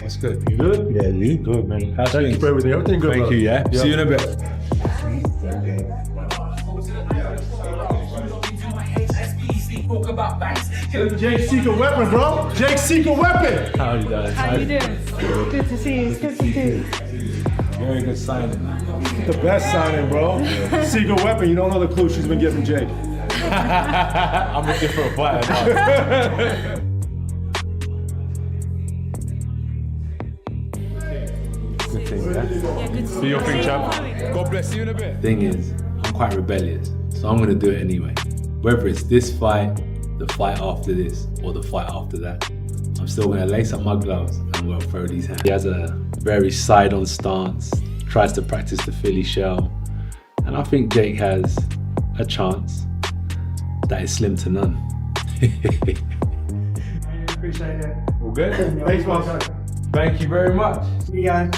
That's good. You good? Yeah, you good, man. How's Thank you for everything. Everything good, Thank brother. you, yeah. Yeah. See you in a bit. Jake's secret weapon, bro. Jake's secret weapon. How you doing? How you doing? Good to see you. It's good to see you. Very good signing. The best signing, bro. Secret weapon. You don't know the clue she's been giving Jake. I'm a different fighter now. Good thing, yeah? Yeah, good to see Do your thing, champ. God bless you in a bit. Thing is, I'm quite rebellious, so I'm gonna do it anyway. Whether it's this fight, the fight after this, or the fight after that, I'm still gonna lace up my gloves and I'm gonna throw these hands. He has a very side-on stance, tries to practice the Philly shell, and I think Jake has a chance that is slim to none. Appreciate it. All good? Thanks, boss. Thank you very much. See you guys.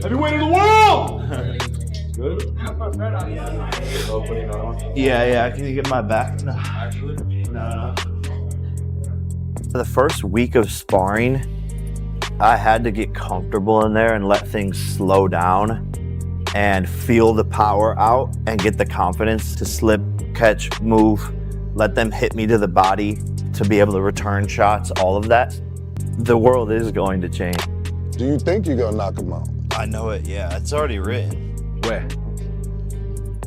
Heavyweight of the world! Yeah, can you get my back? No. The first week of sparring, I had to get comfortable in there and let things slow down and feel the power out and get the confidence to slip, catch, move, let them hit me to the body to be able to return shots, all of that. The world is going to change. Do you think you're gonna knock him out? I know it, yeah, it's already written. Where?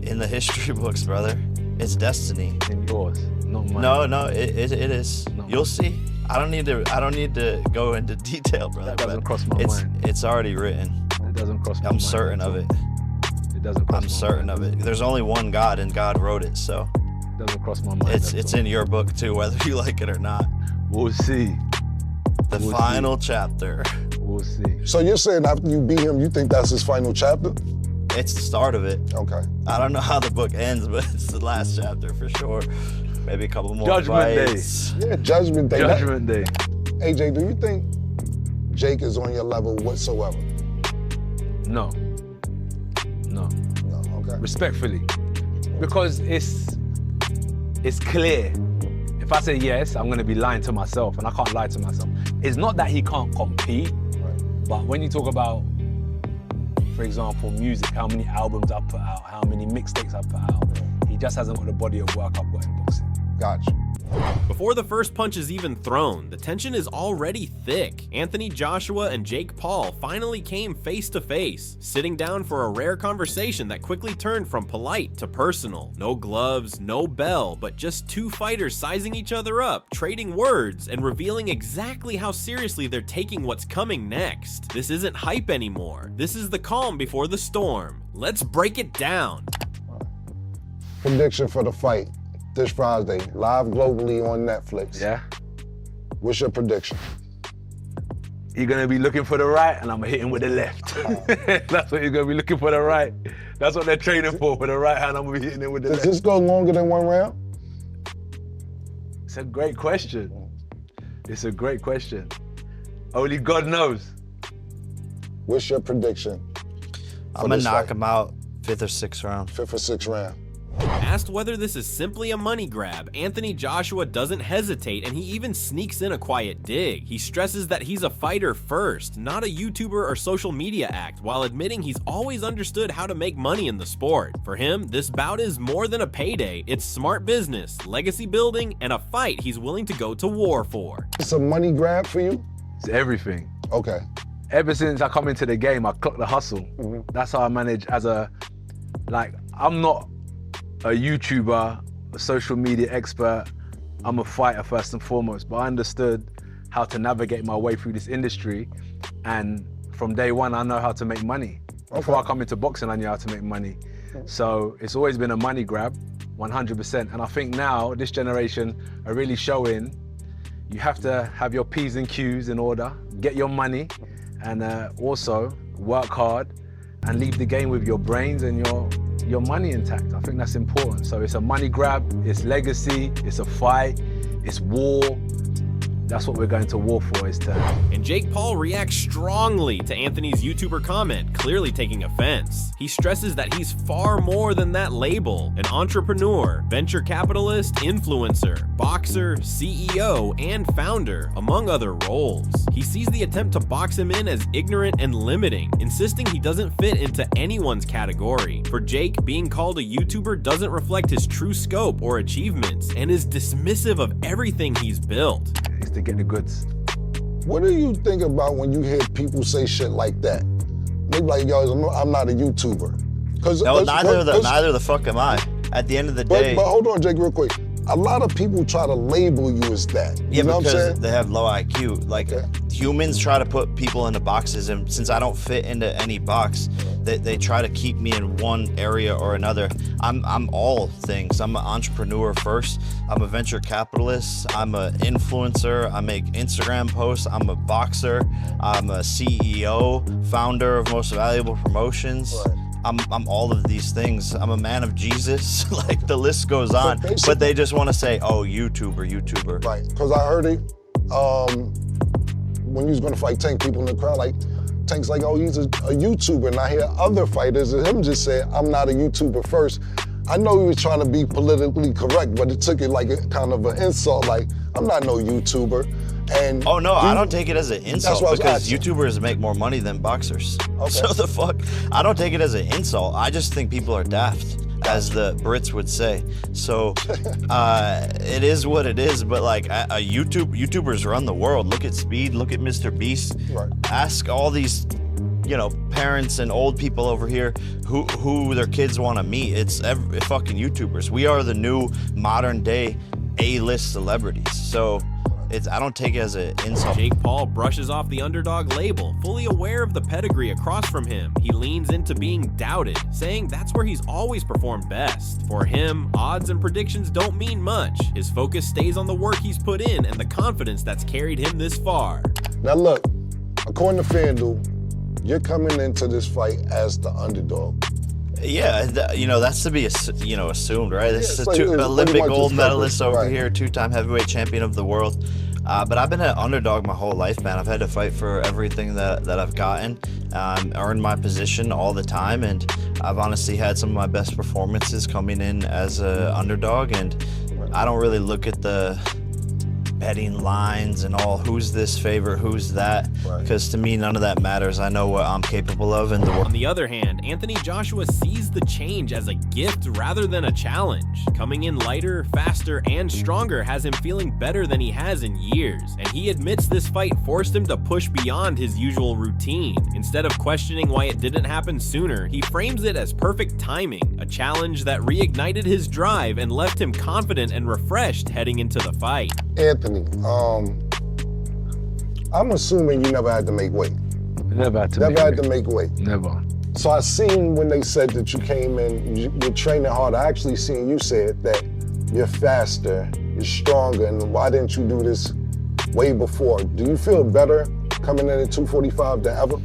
In the history books, brother. It's destiny. In yours, not mine. No, it is. No. You'll see. I don't need to go into detail, brother. That doesn't but cross my mind. It's already written. It doesn't cross my I'm mind. certain of it. It doesn't cross I'm my certain mind. of it. There's only one God, and God wrote it, so It doesn't cross my mind. it's in your book too, whether you like it or not. We'll see. The We'll final chapter. We'll see. So you're saying after you beat him, you think that's his final chapter? It's the start of it. Okay. I don't know how the book ends, but it's the last chapter for sure. Maybe a couple more Judgment Day. fights. Yeah, Judgment Day. Judgment Day. AJ, do you think Jake is on your level whatsoever? No. No. No, okay. Respectfully. Because it's clear. If I say yes, I'm gonna be lying to myself, and I can't lie to myself. It's not that he can't compete, Right. but when you talk about, for example, music, how many albums I put out, how many mixtapes I put out, he just hasn't got the body of work I've got in boxing. Gotcha. Before the first punch is even thrown, the tension is already thick. Anthony Joshua and Jake Paul finally came face to face, sitting down for a rare conversation that quickly turned from polite to personal. No gloves, no bell, but just two fighters sizing each other up, trading words, and revealing exactly how seriously they're taking what's coming next. This isn't hype anymore. This is the calm before the storm. Let's break it down. Prediction for the fight this Friday, live globally on Netflix. Yeah? What's your prediction? You're gonna be looking for the right, and I'm gonna hit him with the left. That's what you're gonna be looking for, the right. That's what they're training for the right hand, I'm gonna be hitting him with the Does left. this go longer than one round? It's a great question. It's a great question. Only God knows. What's your prediction? I'm gonna knock him out 5th or 6th round. 5th or 6th round. Asked whether this is simply a money grab, Anthony Joshua doesn't hesitate, and he even sneaks in a quiet dig. He stresses that he's a fighter first, not a YouTuber or social media act, while admitting he's always understood how to make money in the sport. For him, this bout is more than a payday. It's smart business, legacy building, and a fight he's willing to go to war for. It's a money grab for you? It's everything. Okay. Ever since I come into the game, I clock the hustle. That's how I manage as I'm not a YouTuber, a social media expert. I'm a fighter first and foremost, but I understood how to navigate my way through this industry. And from day one, I know how to make money. Before I come into boxing, I knew how to make money. So it's always been a money grab, 100%. And I think now, this generation are really showing you have to have your P's and Q's in order, get your money, and also work hard and leave the game with your brains and your money intact. I think that's important. So it's a money grab, it's legacy, it's a fight, it's war, that's what we're going to war for, is to... And Jake Paul reacts strongly to Anthony's YouTuber comment, clearly taking offense. He stresses that he's far more than that label: an entrepreneur, venture capitalist, influencer, boxer, CEO, and founder, among other roles. He sees the attempt to box him in as ignorant and limiting, insisting he doesn't fit into anyone's category. For Jake, being called a YouTuber doesn't reflect his true scope or achievements, and is dismissive of everything he's built. is to get the goods. What do you think about when you hear people say shit like that? They be like, yo, I'm not a YouTuber. No, neither the fuck am I. At the end of the day. But hold on, Jake, real quick. A lot of people try to label you as that. You know what I'm saying? They have low IQ. Like, humans try to put people into boxes, and since I don't fit into any box, they try to keep me in one area or another. I'm all things. I'm an entrepreneur first. I'm a venture capitalist. I'm an influencer. I make Instagram posts. I'm a boxer. I'm a CEO, founder of Most Valuable Promotions. Right. I'm all of these things. I'm a man of Jesus. Like, the list goes on. But they just want to say, oh, YouTuber. Right, because I heard it when you was gonna fight Tank, people in the crowd, like, Tank's like, oh, he's a YouTuber. And I hear other fighters and him just say, I'm not a YouTuber first. I know he was trying to be politically correct, but it took it like a kind of an insult, like, I'm not no YouTuber. And oh no, I don't take it as an insult because asking. YouTubers make more money than boxers. Okay. So the fuck, I don't take it as an insult. I just think people are daft, as the Brits would say. So it is what it is. But like, YouTubers run the world. Look at Speed. Look at Mr. Beast. Right. Ask all these, parents and old people over here who their kids want to meet. It's fucking YouTubers. We are the new modern day A-list celebrities. So. I don't take it as an insult. Jake Paul brushes off the underdog label, fully aware of the pedigree across from him. He leans into being doubted, saying that's where he's always performed best. For him, odds and predictions don't mean much. His focus stays on the work he's put in and the confidence that's carried him this far. Now look, according to FanDuel, you're coming into this fight as the underdog. Yeah, that's to be assumed, right? This is like, an Olympic gold medalist over right here, two-time heavyweight champion of the world. But I've been an underdog my whole life, man. I've had to fight for everything that I've gotten, earned my position all the time, and I've honestly had some of my best performances coming in as an underdog. And I don't really look at the betting lines and all, who's this favorite, who's that, because to me none of that matters. I know what I'm capable of. And on the other hand, Anthony Joshua sees the change as a gift rather than a challenge. Coming in lighter, faster, and stronger has him feeling better than he has in years, and he admits this fight forced him to push beyond his usual routine. Instead of questioning why it didn't happen sooner, he frames it as perfect timing, a challenge that reignited his drive and left him confident and refreshed heading into the fight. Anthony, I'm assuming you never had to make weight. Never had to make weight. Never. So I seen when they said that you came in, you're training hard. I actually seen you said that you're faster, you're stronger, and why didn't you do this way before? Do you feel better coming in at 245 than ever?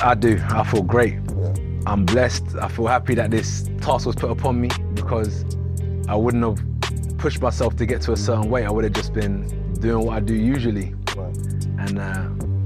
I do. I feel great. Yeah. I'm blessed. I feel happy that this task was put upon me, because I wouldn't have pushed myself to get to a certain weight. I would have just been doing what I do usually. Right. And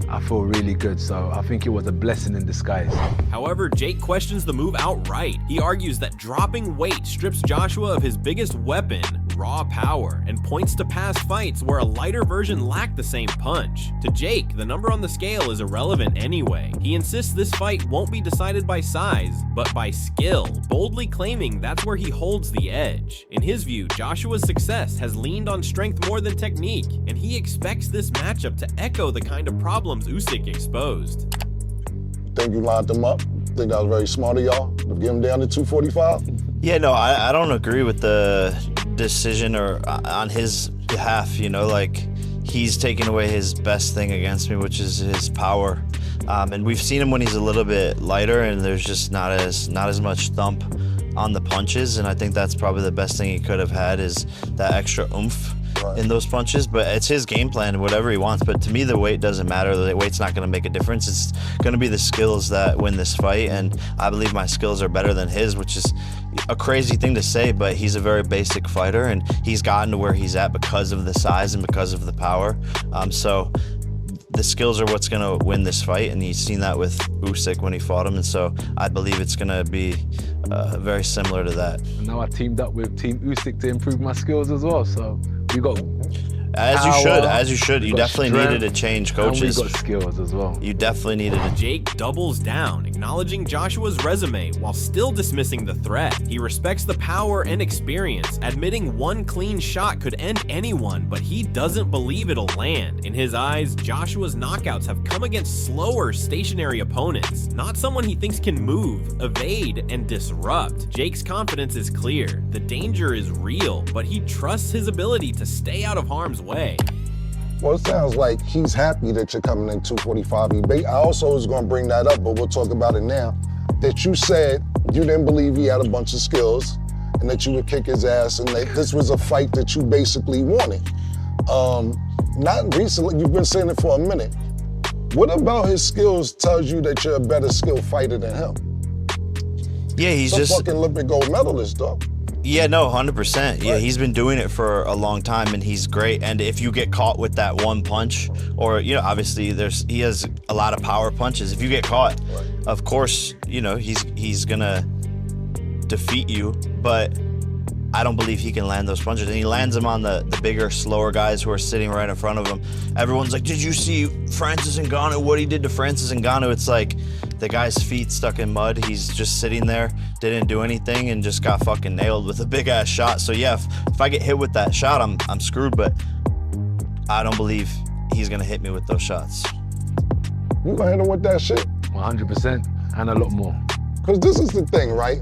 I feel really good, so I think it was a blessing in disguise. However, Jake questions the move outright. He argues that dropping weight strips Joshua of his biggest weapon, raw power, and points to past fights where a lighter version lacked the same punch. To Jake, the number on the scale is irrelevant anyway. He insists this fight won't be decided by size, but by skill, boldly claiming that's where he holds the edge. In his view, Joshua's success has leaned on strength more than technique, and he expects this matchup to echo the kind of problems Usyk exposed. Think you lined them up? Think that was very smart of y'all to get him down to 245? Yeah, no, I don't agree with the decision or on his behalf. Like, he's taking away his best thing against me, which is his power. And we've seen him when he's a little bit lighter, and there's just not as much thump on the punches. And I think that's probably the best thing he could have had, is that extra oomph. in those punches, but it's his game plan, whatever he wants. But to me, the weight doesn't matter. The weight's not going to make a difference. It's going to be the skills that win this fight, and I believe my skills are better than his, which is a crazy thing to say, but he's a very basic fighter, and he's gotten to where he's at because of the size and because of the power. So the skills are what's going to win this fight, and you've seen that with Usyk when he fought him, and so I believe it's going to be very similar to that. And now I teamed up with Team Usyk to improve my skills as well, so we got As you should. You definitely strength, needed to change coaches. And we got skills as well. You definitely needed to. Jake doubles down, acknowledging Joshua's resume while still dismissing the threat. He respects the power and experience, admitting one clean shot could end anyone, but he doesn't believe it'll land. In his eyes, Joshua's knockouts have come against slower, stationary opponents, not someone he thinks can move, evade, and disrupt. Jake's confidence is clear. The danger is real, but he trusts his ability to stay out of harm's way. Well, it sounds like he's happy that you're coming in 245. I also was going to bring that up, but we'll talk about it now. That you said you didn't believe he had a bunch of skills and that you would kick his ass, and that this was a fight that you basically wanted. Not recently, you've been saying it for a minute. What about his skills tells you that you're a better skill fighter than him? Yeah, he's just a fucking Olympic gold medalist, though. Yeah, no, 100%. Yeah, he's been doing it for a long time, and he's great. And if you get caught with that one punch, or, you know, obviously he has a lot of power punches. If you get caught, of course, you know, he's gonna defeat you, but I don't believe he can land those punches. And he lands them on the bigger, slower guys who are sitting right in front of him. Everyone's like, did you see Francis Ngannou, what he did to Francis Ngannou? It's like the guy's feet stuck in mud. He's just sitting there, didn't do anything, and just got fucking nailed with a big ass shot. So yeah, if I get hit with that shot, I'm screwed, but I don't believe he's gonna hit me with those shots. You gonna hit him with that shit? 100%, and a lot more. Because this is the thing, right?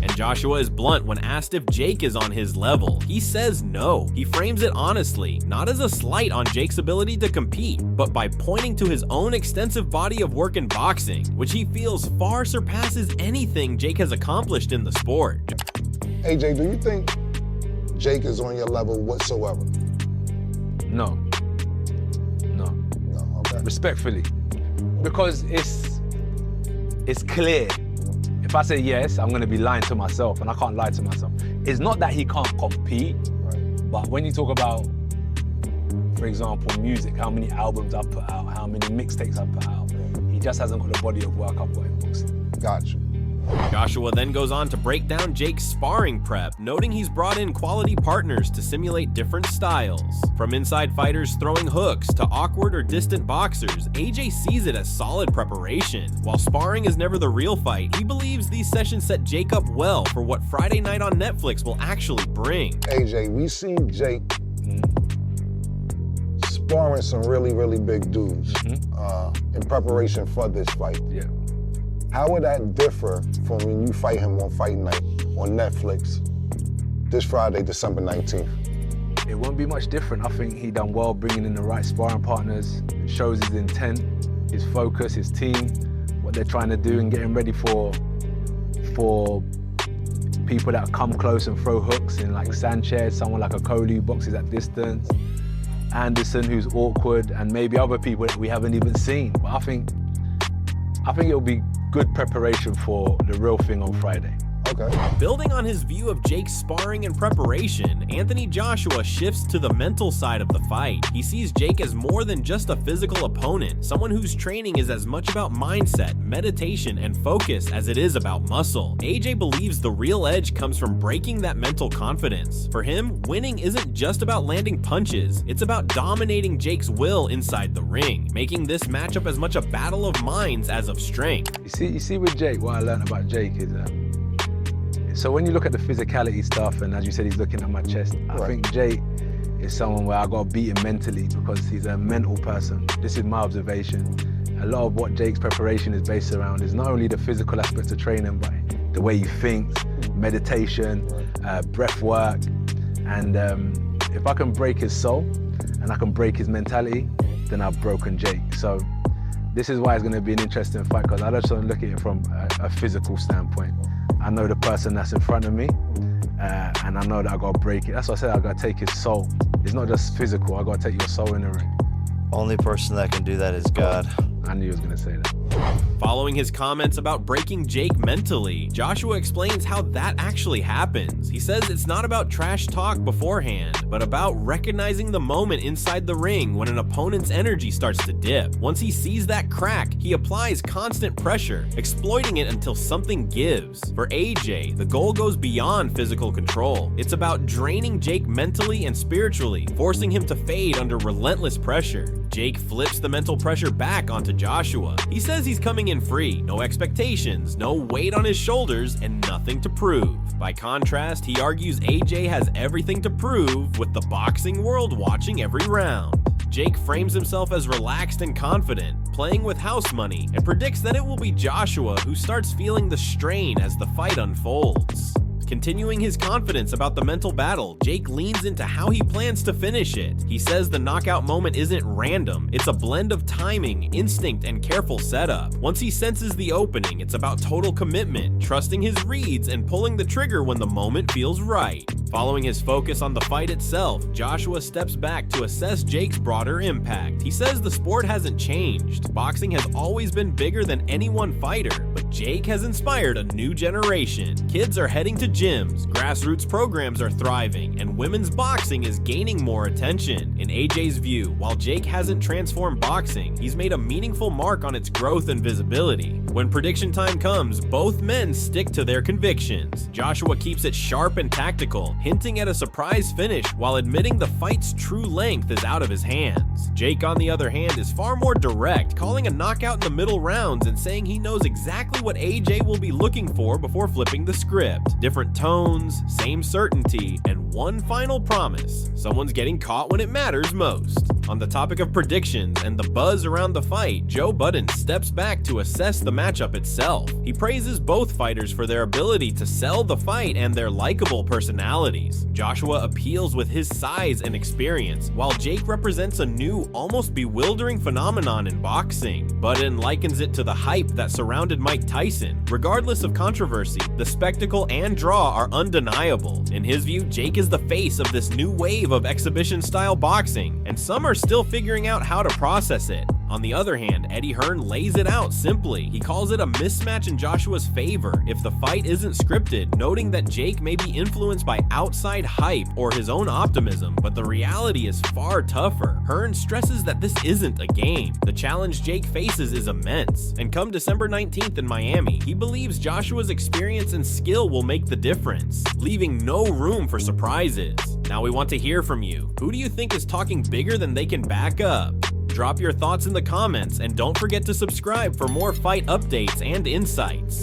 And Joshua is blunt when asked if Jake is on his level. He says no. He frames it honestly, not as a slight on Jake's ability to compete, but by pointing to his own extensive body of work in boxing, which he feels far surpasses anything Jake has accomplished in the sport. AJ, do you think Jake is on your level whatsoever? No. No, okay. Respectfully. Because it's clear. If I say yes, I'm gonna be lying to myself, and I can't lie to myself. It's not that he can't compete, but when you talk about, for example, music, how many albums I've put out, how many mixtapes I've put out, he just hasn't got the body of work I've got in boxing. Gotcha. Joshua then goes on to break down Jake's sparring prep, noting he's brought in quality partners to simulate different styles. From inside fighters throwing hooks to awkward or distant boxers, AJ sees it as solid preparation. While sparring is never the real fight, he believes these sessions set Jake up well for what Friday night on Netflix will actually bring. AJ, we seen Jake sparring some really, really big dudes in preparation for this fight. Yeah. How would that differ from when you fight him on Fight Night on Netflix this Friday, December 19th? It won't be much different. I think he done well bringing in the right sparring partners. It shows his intent, his focus, his team, what they're trying to do, and getting ready for people that come close and throw hooks in, like Sanchez, someone like a Coley who boxes at distance, Anderson who's awkward, and maybe other people that we haven't even seen. But I think it'll be good preparation for the real thing on Friday. Okay. Building on his view of Jake's sparring and preparation, Anthony Joshua shifts to the mental side of the fight. He sees Jake as more than just a physical opponent, someone whose training is as much about mindset, meditation, and focus as it is about muscle. AJ believes the real edge comes from breaking that mental confidence. For him, winning isn't just about landing punches, it's about dominating Jake's will inside the ring, making this matchup as much a battle of minds as of strength. You see with Jake, what I learned about Jake is so when you look at the physicality stuff, and as you said, he's looking at my chest, I think Jake is someone where I got to beat him mentally because he's a mental person. This is my observation. A lot of what Jake's preparation is based around is not only the physical aspects of training, but the way he thinks, meditation, breath work. And if I can break his soul and I can break his mentality, then I've broken Jake. So this is why it's going to be an interesting fight, because I just don't look at it from a physical standpoint. I know the person that's in front of me, and I know that I got to break it. That's why I said I got to take his soul, It's not just physical. I gotta take your soul in the ring. Only person that can do that is God. I knew he was gonna say that. Following his comments about breaking Jake mentally, Joshua explains how that actually happens. He says it's not about trash talk beforehand, but about recognizing the moment inside the ring when an opponent's energy starts to dip. Once he sees that crack, he applies constant pressure, exploiting it until something gives. For AJ, the goal goes beyond physical control. It's about draining Jake mentally and spiritually, forcing him to fade under relentless pressure. Jake flips the mental pressure back onto Joshua. He says he's coming in free, no expectations, no weight on his shoulders, and nothing to prove. By contrast, he argues AJ has everything to prove, with the boxing world watching every round. Jake frames himself as relaxed and confident, playing with house money, and predicts that it will be Joshua who starts feeling the strain as the fight unfolds. Continuing his confidence about the mental battle, Jake leans into how he plans to finish it. He says the knockout moment isn't random, it's a blend of timing, instinct, and careful setup. Once he senses the opening, it's about total commitment, trusting his reads, and pulling the trigger when the moment feels right. Following his focus on the fight itself, Joshua steps back to assess Jake's broader impact. He says the sport hasn't changed. Boxing has always been bigger than any one fighter, but Jake has inspired a new generation. Kids are heading to gyms, grassroots programs are thriving, and women's boxing is gaining more attention. In AJ's view, while Jake hasn't transformed boxing, he's made a meaningful mark on its growth and visibility. When prediction time comes, both men stick to their convictions. Joshua keeps it sharp and tactical, hinting at a surprise finish while admitting the fight's true length is out of his hands. Jake, on the other hand, is far more direct, calling a knockout in the middle rounds and saying he knows exactly what AJ will be looking for before flipping the script. Different tones, same certainty, and one final promise: someone's getting caught when it matters most. On the topic of predictions and the buzz around the fight, Joe Budden steps back to assess the matchup itself. He praises both fighters for their ability to sell the fight and their likable personalities. Joshua appeals with his size and experience, while Jake represents a new, almost bewildering phenomenon in boxing. Budden likens it to the hype that surrounded Mike Tyson. Regardless of controversy, the spectacle and draw are undeniable. In his view, Jake is the face of this new wave of exhibition-style boxing, and some are still figuring out how to process it. On the other hand, Eddie Hearn lays it out simply. He calls it a mismatch in Joshua's favor if the fight isn't scripted, noting that Jake may be influenced by outside hype or his own optimism, but the reality is far tougher. Hearn stresses that this isn't a game. The challenge Jake faces is immense, and come December 19th in Miami, he believes Joshua's experience and skill will make the difference, leaving no room for surprises. Now we want to hear from you. Who do you think is talking bigger than they can back up? Drop your thoughts in the comments, and don't forget to subscribe for more fight updates and insights.